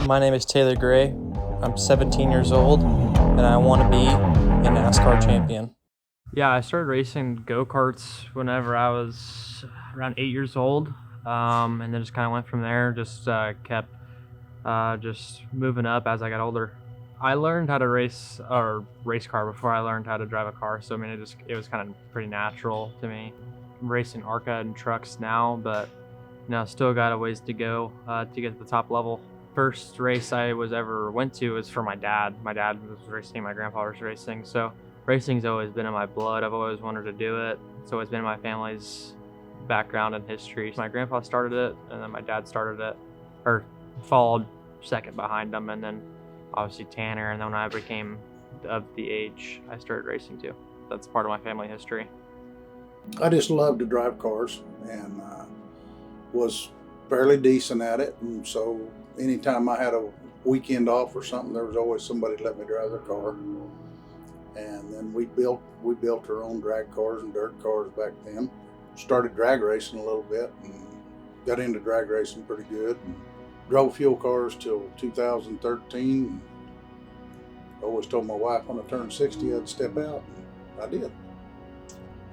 My name is Taylor Gray. I'm 17 years old, and I want to be a NASCAR champion. Yeah, I started racing go-karts whenever I was around 8 years old, and then just kind of went from there, just kept just moving up as I got older. I learned how to race car before I learned how to drive a car, so I mean it was kind of pretty natural to me. I'm racing ARCA and trucks now, but still got a ways to go to get to the top level. First race I ever went to was for my dad. My dad was racing, my grandpa was racing, so racing's always been in my blood. I've always wanted to do it. It's always been in my family's background and history. My grandpa started it, and then my dad started it, or followed second behind him, and then obviously Tanner, and then when I became of the age, I started racing too. That's part of my family history. I just love to drive cars, and was fairly decent at it, and so anytime I had a weekend off or something, there was always somebody to let me drive their car. And then we built our own drag cars and dirt cars back then. Started drag racing a little bit and got into drag racing pretty good. And drove fuel cars till 2013. I always told my wife when I turned 60 I'd step out, and I did.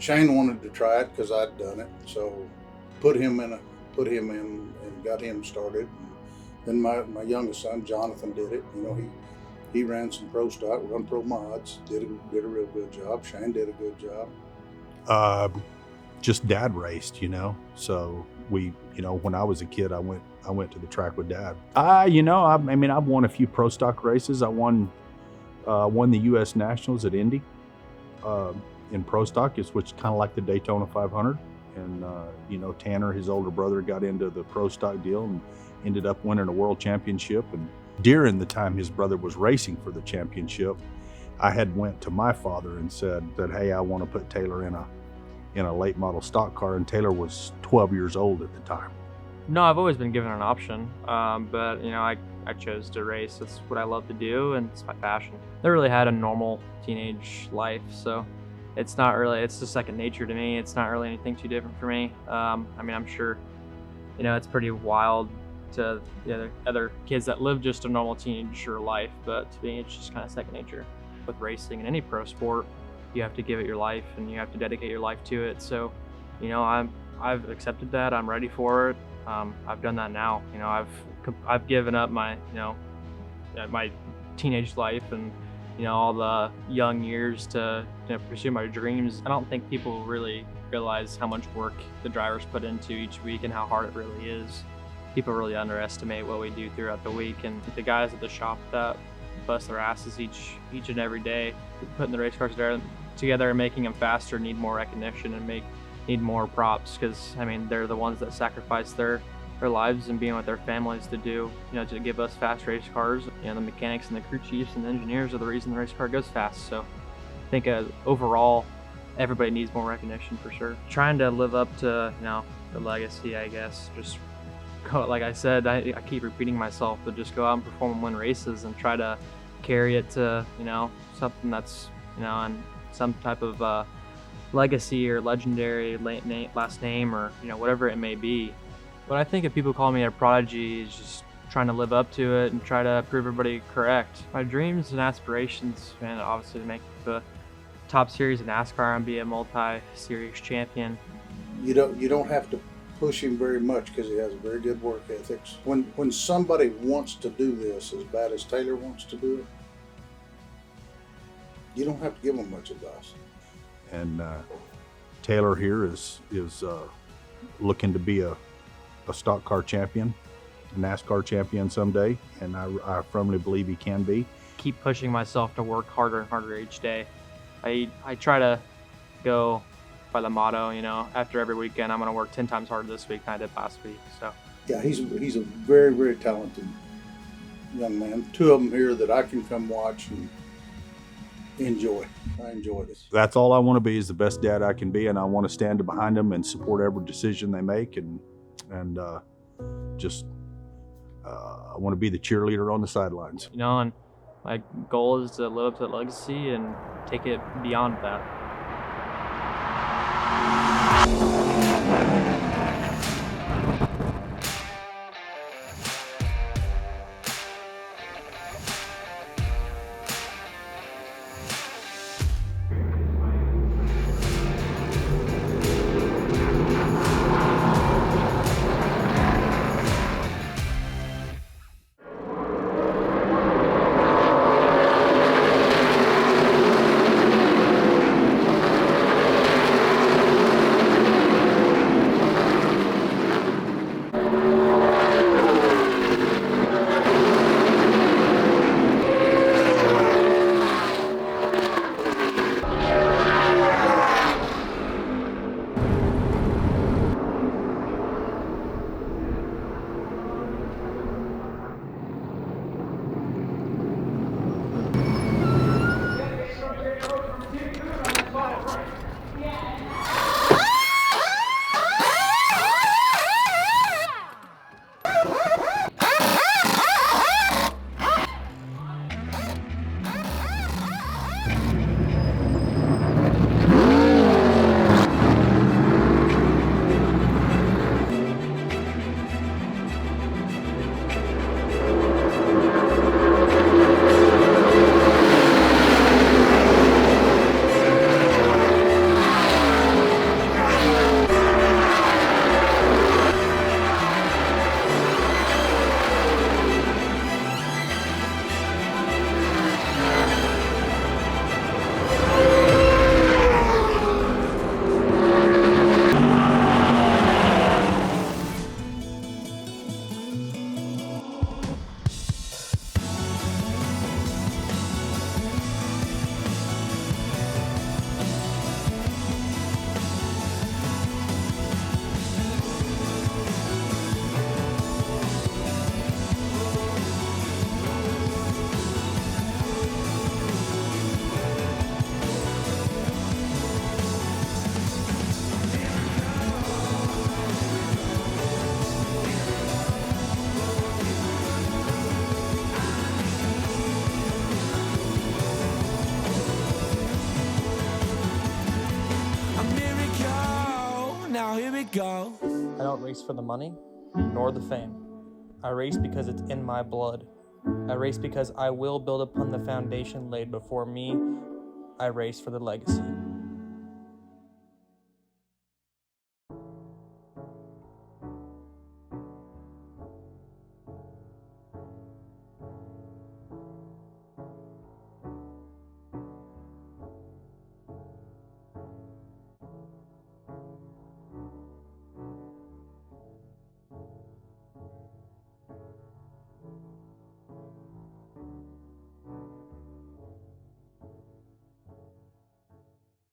Shane wanted to try it because I'd done it, so put him in and got him started. And then my youngest son Jonathan did it. He ran some pro stock, run pro mods, did a real good job. Shane did a good job. Just dad raced, so we, when I was a kid, I went to the track with dad. I've won a few pro stock races. I won the U.S. Nationals at Indy in pro stock, which is kind of like the Daytona 500. And Tanner, his older brother, got into the pro stock deal and ended up winning a world championship. And during the time his brother was racing for the championship, I had went to my father and said that, hey, I want to put Taylor in a late model stock car, and Taylor was 12 years old at the time. No, I've always been given an option, but I chose to race. It's what I love to do, and it's my passion. I really had a normal teenage life, so it's just second nature to me. It's not really anything too different for me. I'm sure, it's pretty wild to the other kids that live just a normal teenager life, but to me, it's just kind of second nature. With racing and any pro sport, you have to give it your life, and you have to dedicate your life to it. So, I've accepted that. I'm ready for it. I've done that now. I've given up my, my teenage life and, all the young years to pursue my dreams. I don't think people really realize how much work the drivers put into each week and how hard it really is. People really underestimate what we do throughout the week, and the guys at the shop that bust their asses each and every day, putting the race cars together and making them faster, need more recognition and need more props, because they're the ones that sacrifice their lives and being with their families to do, to give us fast race cars. The mechanics and the crew chiefs and the engineers are the reason the race car goes fast. So I think overall, everybody needs more recognition for sure. Trying to live up to, the legacy, I guess. Just go, like I said, I keep repeating myself, but just go out and perform and win races and try to carry it to, something that's, and some type of legacy or legendary last name, or whatever it may be. But I think if people call me a prodigy, it's just trying to live up to it and try to prove everybody correct. My dreams and aspirations, man, obviously to make the top series in NASCAR and be a multi-series champion. You don't have to push him very much because he has a very good work ethic. When somebody wants to do this as bad as Taylor wants to do it, you don't have to give them much advice. And Taylor here is looking to be a stock car champion, a NASCAR champion someday, and I firmly believe he can be. Keep pushing myself to work harder and harder each day. I try to go by the motto, after every weekend, I'm going to work 10 times harder this week than I did last week. So yeah, he's a very, very talented young man. Two of them here that I can come watch and enjoy. I enjoy this. That's all I want to be, is the best dad I can be, and I want to stand behind them and support every decision they make, and I want to be the cheerleader on the sidelines. And my goal is to live up to that legacy and take it beyond that. now here we go. I don't race for the money, nor the fame. I race because it's in my blood. I race because I will build upon the foundation laid before me. I race for the legacy.